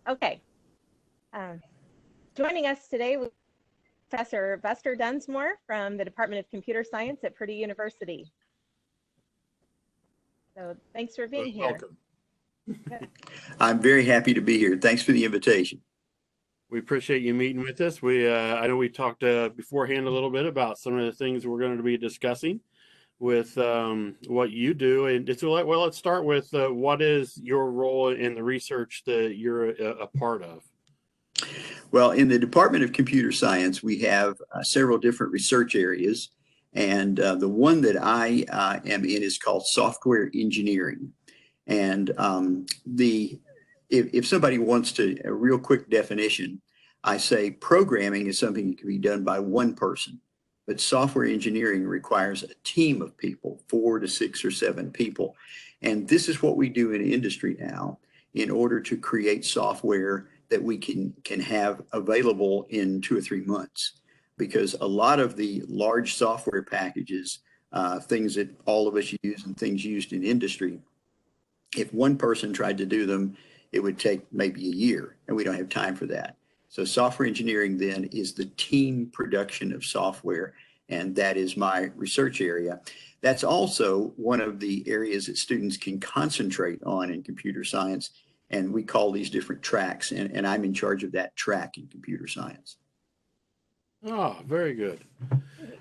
Okay. Joining us today was Professor Buster Dunsmore from the Department of Computer Science at Purdue University. So thanks for being here. Welcome. I'm very happy to be here. Thanks for the invitation. We appreciate you meeting with us. I know we talked beforehand a little bit about some of the things we're going to be discussing with what you do. And well, let's start with what is your role in the research that you're a part of? Well, in the Department of Computer Science, we have several different research areas. And the one that I am in is called software engineering. And if somebody wants a real quick definition, I say programming is something that can be done by one person, but software engineering requires a team of people, 4 to 6 or 7 people. And this is what we do in industry now in order to create software that we can have available in 2 or 3 months. Because a lot of the large software packages, things that all of us use and things used in industry, if one person tried to do them, it would take maybe a year, and we don't have time for that. So software engineering then is the team production of software, and that is my research area. That's also one of the areas that students can concentrate on in computer science, and we call these different tracks, and I'm in charge of that track in computer science. Oh, very good.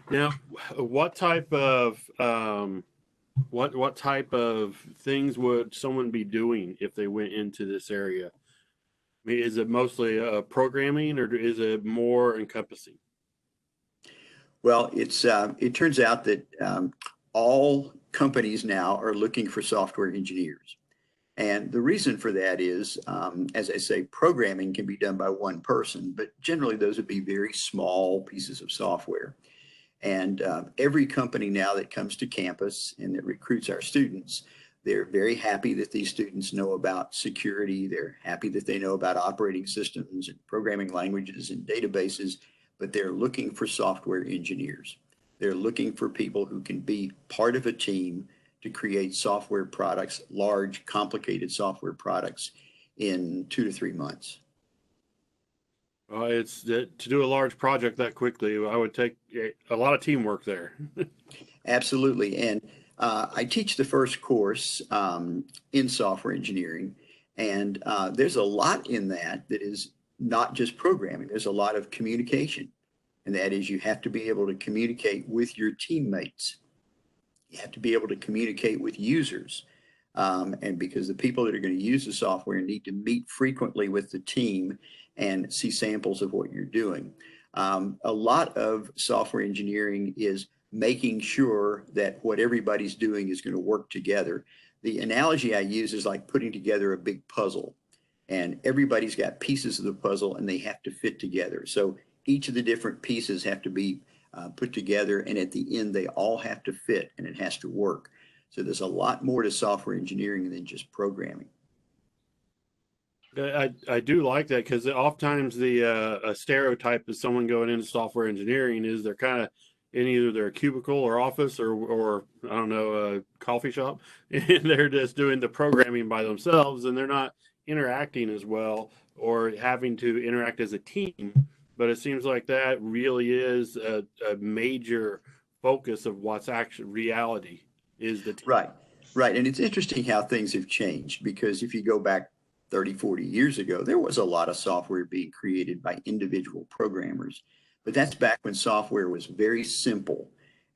Now, what type of what type of things would someone be doing if they went into this area? I mean, is it mostly programming, or is it more encompassing? Well, it turns out that all companies now are looking for software engineers. And the reason for that is, as I say, programming can be done by one person, but generally those would be very small pieces of software. And every company now that comes to campus and that recruits our students, they're very happy that these students know about security. They're happy that they know about operating systems and programming languages and databases, but they're looking for software engineers. They're looking for people who can be part of a team to create software products, large, complicated software products in 2 to 3 months. It's to do a large project that quickly, I would take a lot of teamwork there. Absolutely. And I teach the first course in software engineering, and there's a lot in that is not just programming. There's a lot of communication, and that is you have to be able to communicate with your teammates. You have to be able to communicate with users. And because the people that are going to use the software need to meet frequently with the team and see samples of what you're doing. A lot of software engineering is making sure that what everybody's doing is going to work together. The analogy I use is like putting together a big puzzle, and everybody's got pieces of the puzzle and they have to fit together. So each of the different pieces have to be put together, and at the end they all have to fit and it has to work. So there's a lot more to software engineering than just programming. I do like that, because oftentimes the a stereotype of someone going into software engineering is they're kind of in either their cubicle or office or I don't know, a coffee shop, and they're just doing the programming by themselves, and they're not interacting as well or having to interact as a team. But it seems like that really is a major focus of what's actually reality is the team. Right. And it's interesting how things have changed, because if you go back 30, 40 years ago, there was a lot of software being created by individual programmers. But that's back when software was very simple.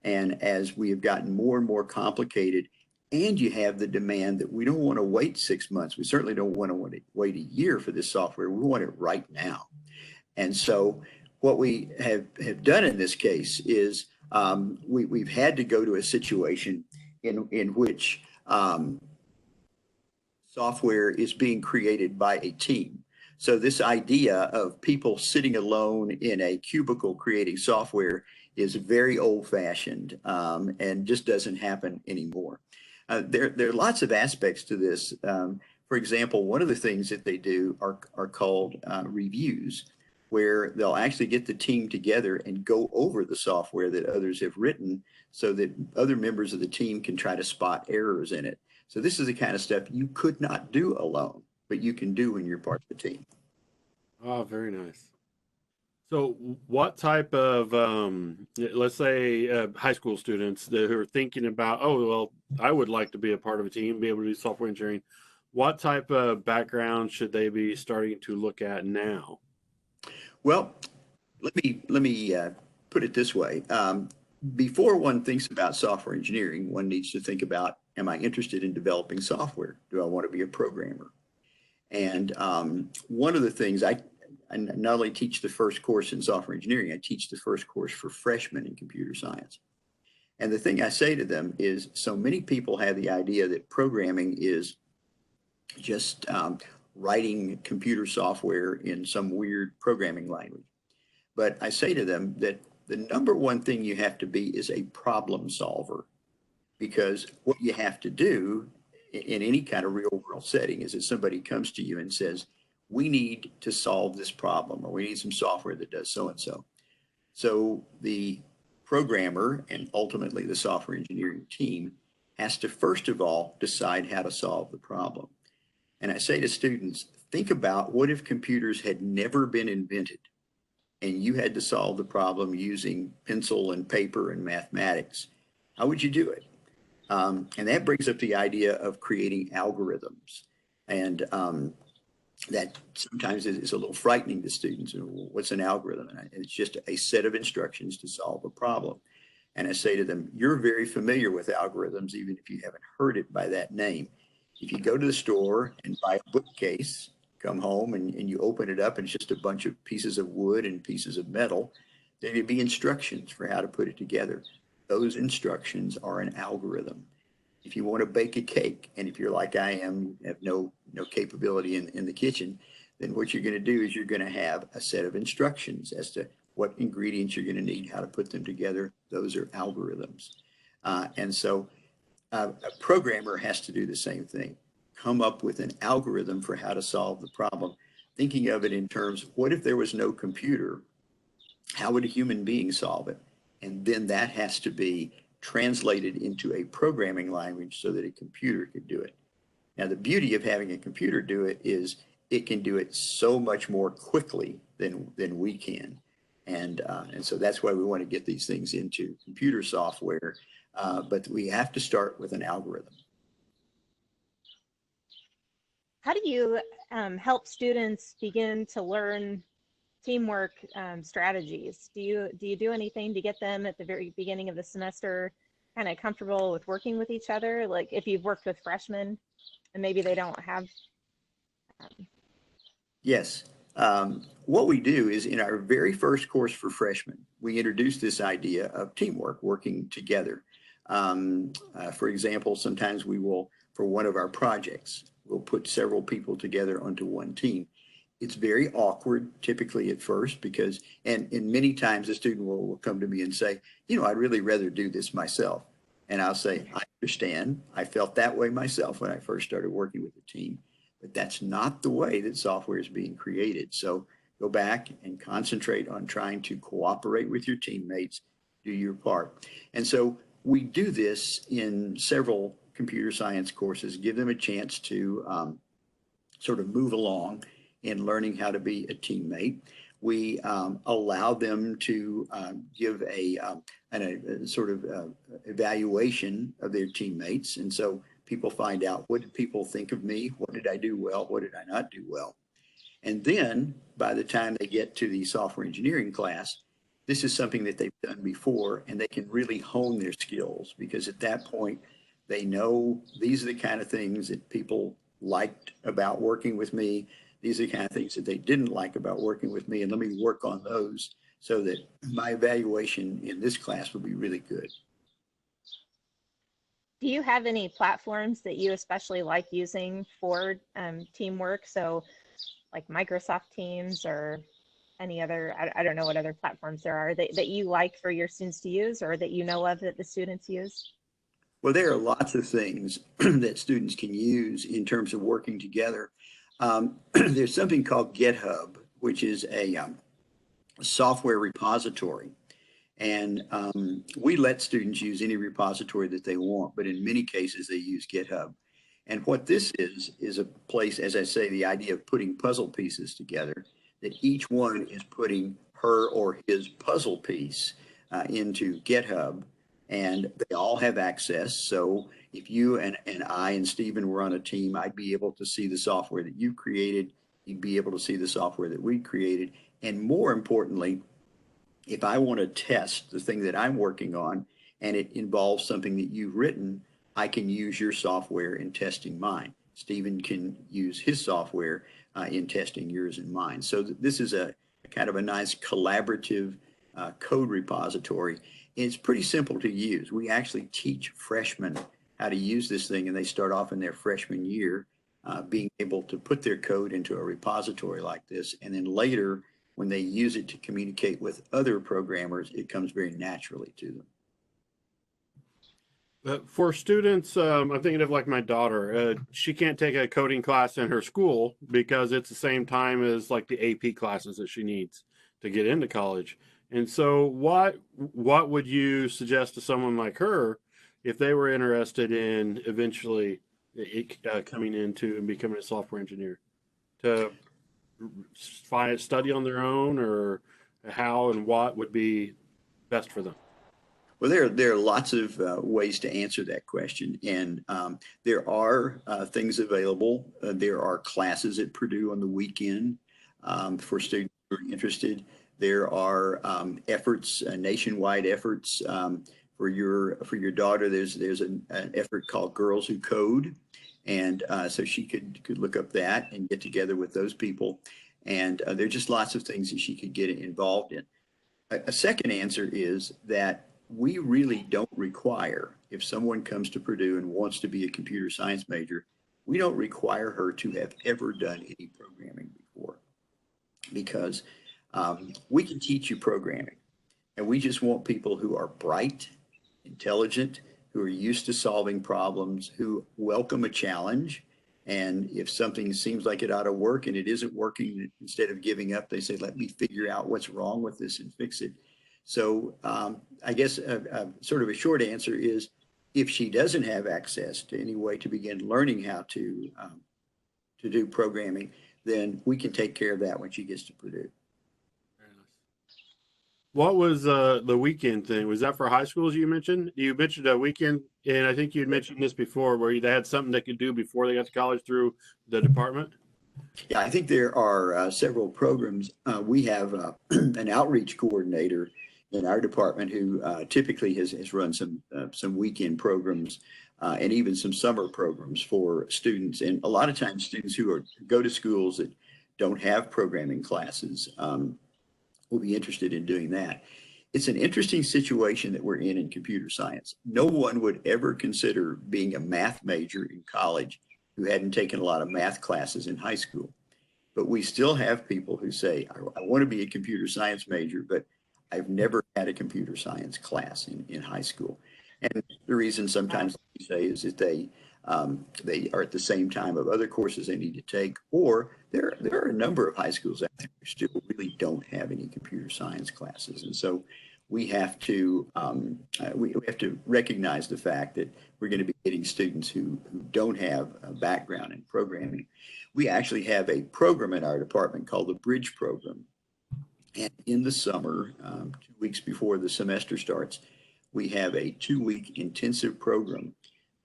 And as we have gotten more and more complicated, and you have the demand that we don't want to wait 6 months. We certainly don't want to wait a year for this software. We want it right now. And so what we have done in this case is we've had to go to a situation in which software is being created by a team. So this idea of people sitting alone in a cubicle creating software is very old-fashioned and just doesn't happen anymore. There are lots of aspects to this. For example, one of the things that they do are called reviews, where they'll actually get the team together and go over the software that others have written so that other members of the team can try to spot errors in it. So this is the kind of stuff you could not do alone, but you can do when you're part of the team. Oh, very nice. So, what type of, let's say, high school students that who are thinking about, oh, well, I would like to be a part of a team, be able to do software engineering. What type of background should they be starting to look at now? Well, let me put it this way. Before one thinks about software engineering, one needs to think about, am I interested in developing software? Do I want to be a programmer? And one of the things I not only teach the first course in software engineering, I teach the first course for freshmen in computer science. And the thing I say to them is, so many people have the idea that programming is just writing computer software in some weird programming language. But I say to them that the number one thing you have to be is a problem solver, because what you have to do in any kind of real world setting is that somebody comes to you and says, we need to solve this problem, or we need some software that does so and so. So the programmer and ultimately the software engineering team has to first of all decide how to solve the problem. And I say to students, think about, what if computers had never been invented and you had to solve the problem using pencil and paper and mathematics? How would you do it? And that brings up the idea of creating algorithms. And that sometimes is a little frightening to students. What's an algorithm? And it's just a set of instructions to solve a problem. And I say to them, you're very familiar with algorithms, even if you haven't heard it by that name. If you go to the store and buy a bookcase, come home and you open it up and it's just a bunch of pieces of wood and pieces of metal, there may be instructions for how to put it together. Those instructions are an algorithm. If you want to bake a cake, and if you're like I am, you have no capability in the kitchen, then what you're going to do is you're going to have a set of instructions as to what ingredients you're going to need, how to put them together. Those are algorithms. And so a programmer has to do the same thing. Come up with an algorithm for how to solve the problem, thinking of it in terms of, what if there was no computer? How would a human being solve it? And then that has to be translated into a programming language so that a computer could do it. Now, the beauty of having a computer do it is it can do it so much more quickly than we can. And so that's why we want to get these things into computer software. But we have to start with an algorithm. How do you help students begin to learn teamwork strategies? Do you do anything to get them at the very beginning of the semester kind of comfortable with working with each other? Like if you've worked with freshmen and maybe they don't have. Yes. What we do is, in our very first course for freshmen, we introduce this idea of teamwork, working together. For example, sometimes we will, for one of our projects, we'll put several people together onto one team. It's very awkward typically at first because, and many times a student will come to me and say, I'd really rather do this myself. And I'll say, I understand. I felt that way myself when I first started working with the team, but that's not the way that software is being created. So go back and concentrate on trying to cooperate with your teammates, do your part. And so we do this in several computer science courses, give them a chance to sort of move along in learning how to be a teammate. We allow them to give a sort of evaluation of their teammates. And so people find out, what did people think of me? What did I do well? What did I not do well? And then by the time they get to the software engineering class, this is something that they've done before, and they can really hone their skills, because at that point, they know these are the kind of things that people liked about working with me. These are the kind of things that they didn't like about working with me, and let me work on those so that my evaluation in this class will be really good. Do you have any platforms that you especially like using for teamwork? So like Microsoft Teams or any other, I don't know what other platforms there are that you like for your students to use, or that you know of that the students use? Well, there are lots of things that students can use in terms of working together. There's something called GitHub, which is a software repository. And we let students use any repository that they want, but in many cases they use GitHub. And what this is a place, as I say, the idea of putting puzzle pieces together. that each one is putting her or his puzzle piece into GitHub, and they all have access. So if you and I and Stephen were on a team, I'd be able to see the software that you created. You'd be able to see the software that we created. And more importantly, if I want to test the thing that I'm working on and it involves something that you've written, I can use your software in testing mine. Stephen can use his software in testing yours and mine. So this is a kind of a nice collaborative code repository. It's pretty simple to use. We actually teach freshmen how to use this thing, and they start off in their freshman year being able to put their code into a repository like this. And then later, when they use it to communicate with other programmers, it comes very naturally to them. For students, I'm thinking of like my daughter. She can't take a coding class in her school because it's the same time as like the AP classes that she needs to get into college. And so what would you suggest to someone like her if they were interested in eventually coming into and becoming a software engineer? To study on their own, or how and what would be best for them? Well, there are lots of ways to answer that question, and there are things available. There are classes at Purdue on the weekend for students who are interested. There are efforts, nationwide efforts for your daughter. There's an effort called Girls Who Code, and so she could look up that and get together with those people. And there are just lots of things that she could get involved in. A second answer is that we really don't require, if someone comes to Purdue and wants to be a computer science major, we don't require her to have ever done any programming before, because we can teach you programming, and we just want people who are bright, intelligent, who are used to solving problems, who welcome a challenge. And if something seems like it ought to work and it isn't working, instead of giving up, they say, let me figure out what's wrong with this and fix it. So I guess sort of a short answer is, if she doesn't have access to any way to begin learning how to do programming, then we can take care of that when she gets to Purdue. What was the weekend thing? Was that for high schools you mentioned? You mentioned a weekend, and I think you'd mentioned this before, where they had something they could do before they got to college through the department? Yeah, I think there are several programs. We have an outreach coordinator in our department who typically has run some weekend programs and even some summer programs for students. And a lot of times students who go to schools that don't have programming classes will be interested in doing that. It's an interesting situation that we're in computer science. No one would ever consider being a math major in college who hadn't taken a lot of math classes in high school. But we still have people who say, I want to be a computer science major, but I've never had a computer science class in high school. And the reason sometimes they say is that they are at the same time of other courses they need to take, or there are a number of high schools out there who still really don't have any computer science classes. And so we have to recognize the fact that we're going to be getting students who don't have a background in programming. We actually have a program in our department called the Bridge Program. And in the summer, 2 weeks before the semester starts, we have a 2-week intensive program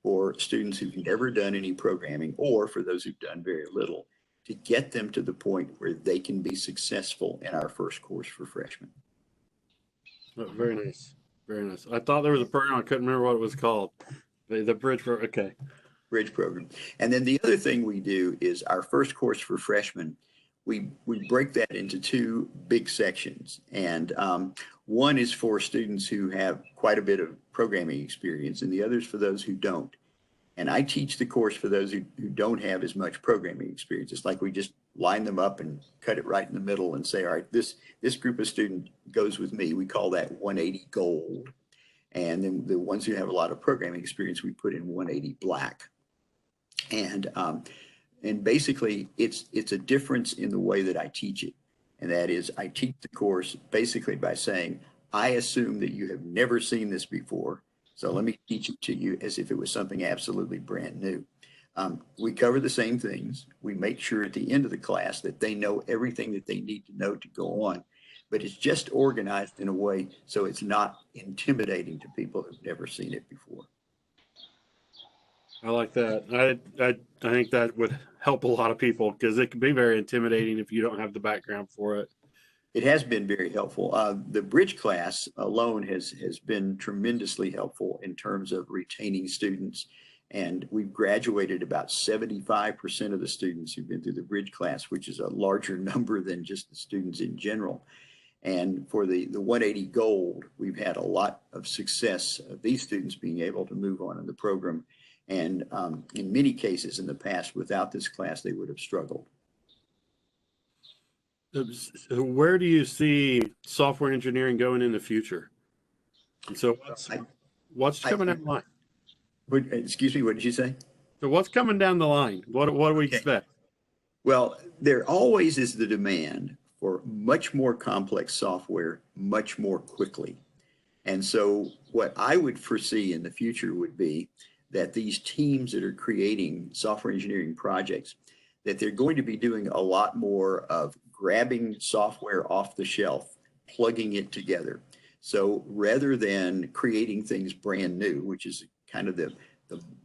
for students who've never done any programming, or for those who've done very little, to get them to the point where they can be successful in our first course for freshmen. Oh, very nice. Very nice. I thought there was a program. I couldn't remember what it was called. The Bridge for, okay. Bridge Program. And then the other thing we do is our first course for freshmen, we break that into 2 big sections. And one is for students who have quite a bit of programming experience, and the other is for those who don't. And I teach the course for those who don't have as much programming experience. It's like we just line them up and cut it right in the middle and say, all right, this group of student goes with me. We call that 180 gold. And then the ones who have a lot of programming experience, we put in 180 black. And basically, it's a difference in the way that I teach it. And that is, I teach the course basically by saying, I assume that you have never seen this before, so let me teach it to you as if it was something absolutely brand new. We cover the same things. We make sure at the end of the class that they know everything that they need to know to go on, but it's just organized in a way so it's not intimidating to people who've never seen it before. I like that. I think that would help a lot of people because it can be very intimidating if you don't have the background for it. It has been very helpful. The bridge class alone has been tremendously helpful in terms of retaining students. And we've graduated about 75% of the students who've been through the bridge class, which is a larger number than just the students in general. And for the 180 Gold, we've had a lot of success of these students being able to move on in the program. And in many cases in the past, without this class, they would have struggled. Where do you see software engineering going in the future? And so what's coming down the line? Excuse me, what did you say? So what's coming down the line? What do we expect? Well, there always is the demand for much more complex software much more quickly. And so what I would foresee in the future would be that these teams that are creating software engineering projects, that they're going to be doing a lot more of grabbing software off the shelf, plugging it together. So rather than creating things brand new, which is kind of the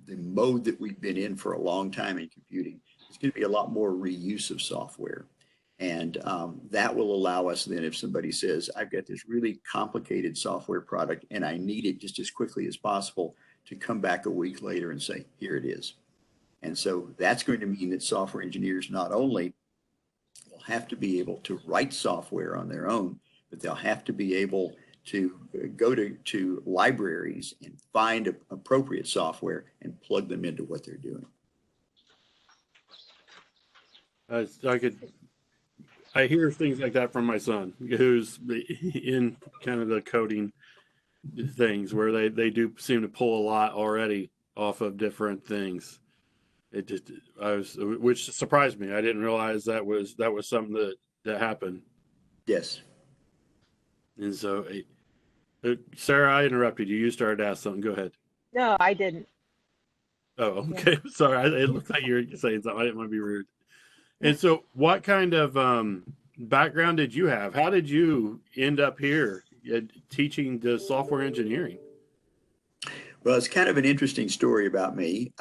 mode that we've been in for a long time in computing, there's going to be a lot more reuse of software. And that will allow us then, if somebody says, I've got this really complicated software product and I need it just as quickly as possible, to come back a week later and say, here it is. And so that's going to mean that software engineers not only will have to be able to write software on their own, but they'll have to be able to go to libraries and find appropriate software and plug them into what they're doing. I hear things like that from my son, who's in kind of the coding things where they do seem to pull a lot already off of different things. Which surprised me. I didn't realize that was something that happened. Yes. And so, Sarah, I interrupted you. You started to ask something. Go ahead. No, I didn't. Oh, okay. Yeah. Sorry. It looked like you were saying something. I didn't want to be rude. And so what kind of background did you have? How did you end up here teaching the software engineering? Well, it's kind of an interesting story about me.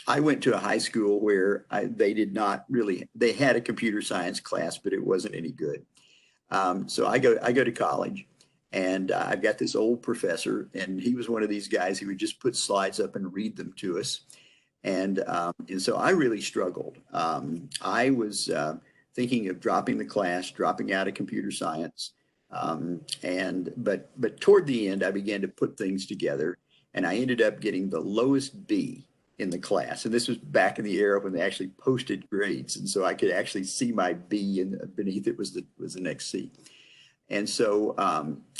I went to a high school where they had a computer science class, but it wasn't any good. So I go to college, and I've got this old professor, and he was one of these guys who would just put slides up and read them to us. And so I really struggled. I was thinking of dropping the class, dropping out of computer science. But toward the end, I began to put things together, and I ended up getting the lowest B in the class. And this was back in the era when they actually posted grades. And so I could actually see my B, and beneath it was the next C. And so,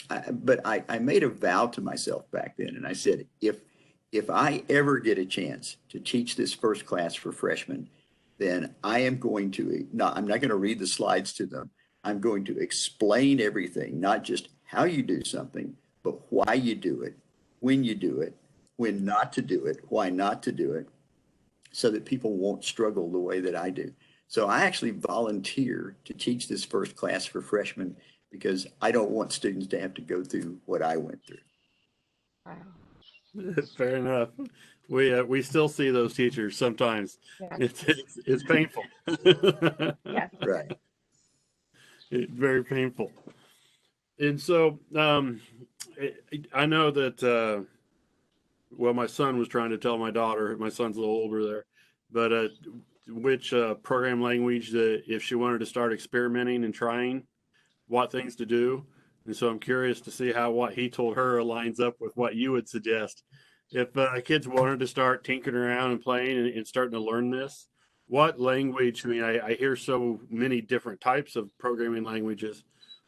but I made a vow to myself back then. And I said, if I ever get a chance to teach this first class for freshmen, then I'm not going to read the slides to them. I'm going to explain everything, not just how you do something, but why you do it, when you do it, when not to do it, why not to do it, so that people won't struggle the way that I do. So I actually volunteer to teach this first class for freshmen because I don't want students to have to go through what I went through. Wow. Fair enough. We still see those teachers sometimes. Yeah. It's painful. Yeah. Right. It's very painful. And so I know that, well, my son was trying to tell my daughter, my son's a little older there, but which program language that if she wanted to start experimenting and trying what things to do. And so I'm curious to see how what he told her lines up with what you would suggest. If kids wanted to start tinkering around and playing and starting to learn this, what language, I mean, I hear so many different types of programming languages.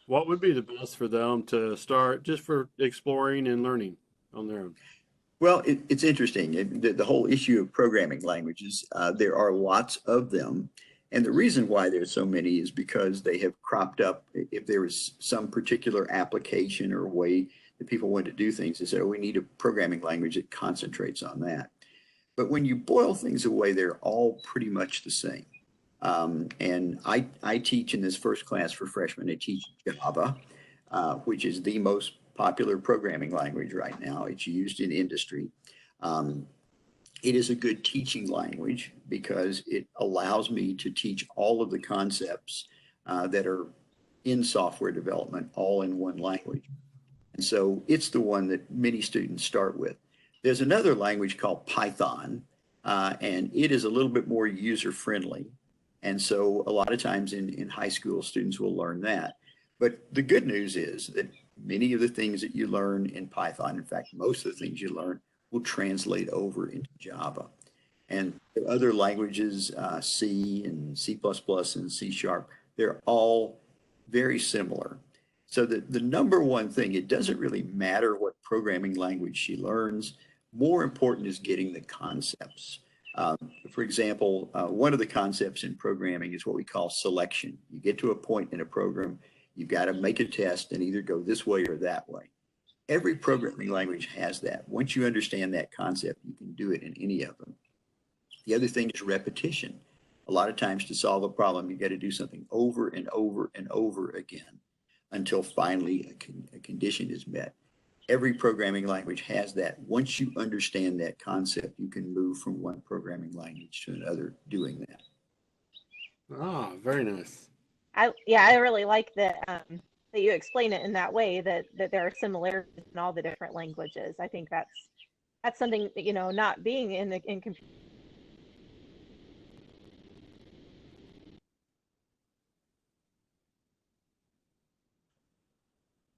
What would be the best for them to start just for exploring and learning on their own? Well, it's interesting. The whole issue of programming languages, there are lots of them. And the reason why there's so many is because they have cropped up. If there is some particular application or way that people want to do things, they said, oh, we need a programming language that concentrates on that. But when you boil things away, they're all pretty much the same. And I teach in this first class for freshmen, I teach Java, which is the most popular programming language right now. It's used in industry. It is a good teaching language because it allows me to teach all of the concepts that are in software development all in one language. And so it's the one that many students start with. There's another language called Python, and it is a little bit more user-friendly. And so a lot of times in high school, students will learn that. But the good news is that many of the things that you learn in Python, in fact, most of the things you learn, will translate over into Java. And the other languages, C and C++ and C#, they're all very similar. So the number one thing, it doesn't really matter what programming language she learns. More important is getting the concepts. For example, one of the concepts in programming is what we call selection. You get to a point in a program, you've got to make a test and either go this way or that way. Every programming language has that. Once you understand that concept, you can do it in any of them. The other thing is repetition. A lot of times to solve a problem, you got to do something over and over and over again until finally a condition is met. Every programming language has that. Once you understand that concept, you can move from one programming language to another doing that. Ah, very nice. I really like that you explain it in that way, that there are similarities in all the different languages. I think that's something that, you know, not being in computer.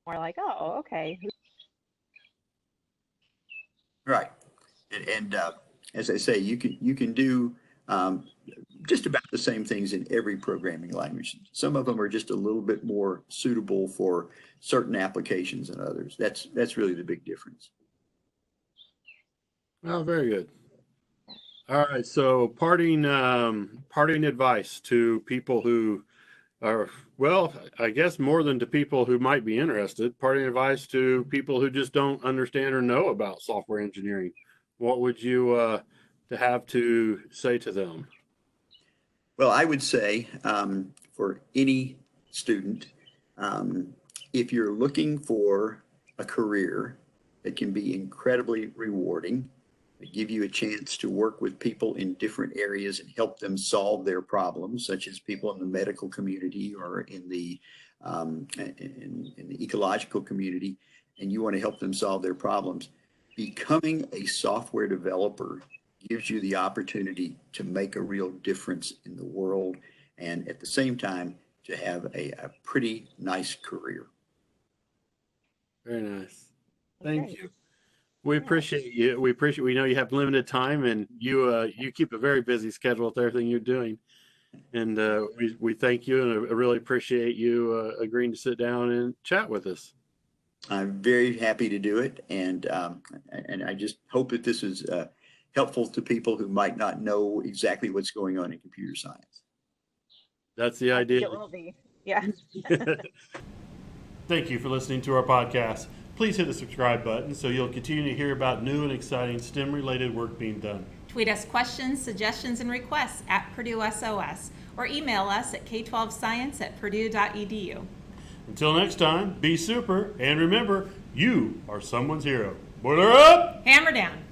More like, oh, okay. Right. And as I say, you can do just about the same things in every programming language. Some of them are just a little bit more suitable for certain applications than others. That's really the big difference. Oh, very good. All right. So parting advice to people who are, well, I guess more than to people who might be interested, parting advice to people who just don't understand or know about software engineering. What would you have to say to them? Well, I would say for any student, if you're looking for a career that can be incredibly rewarding, that give you a chance to work with people in different areas and help them solve their problems, such as people in the medical community or in the ecological community, and you want to help them solve their problems, becoming a software developer gives you the opportunity to make a real difference in the world and at the same time to have a pretty nice career. Very nice. Thank you. We appreciate you. We know you have limited time, and you keep a very busy schedule with everything you're doing. And we thank you, and I really appreciate you agreeing to sit down and chat with us. I'm very happy to do it, and I just hope that this is helpful to people who might not know exactly what's going on in computer science. That's the idea. It will be. Yeah. Thank you for listening to our podcast. Please hit the subscribe button so you'll continue to hear about new and exciting STEM-related work being done. Tweet us questions, suggestions, and requests at Purdue SOS or email us at k12science@purdue.edu. Until next time, be super, and remember, you are someone's hero. Boiler up! Hammer down.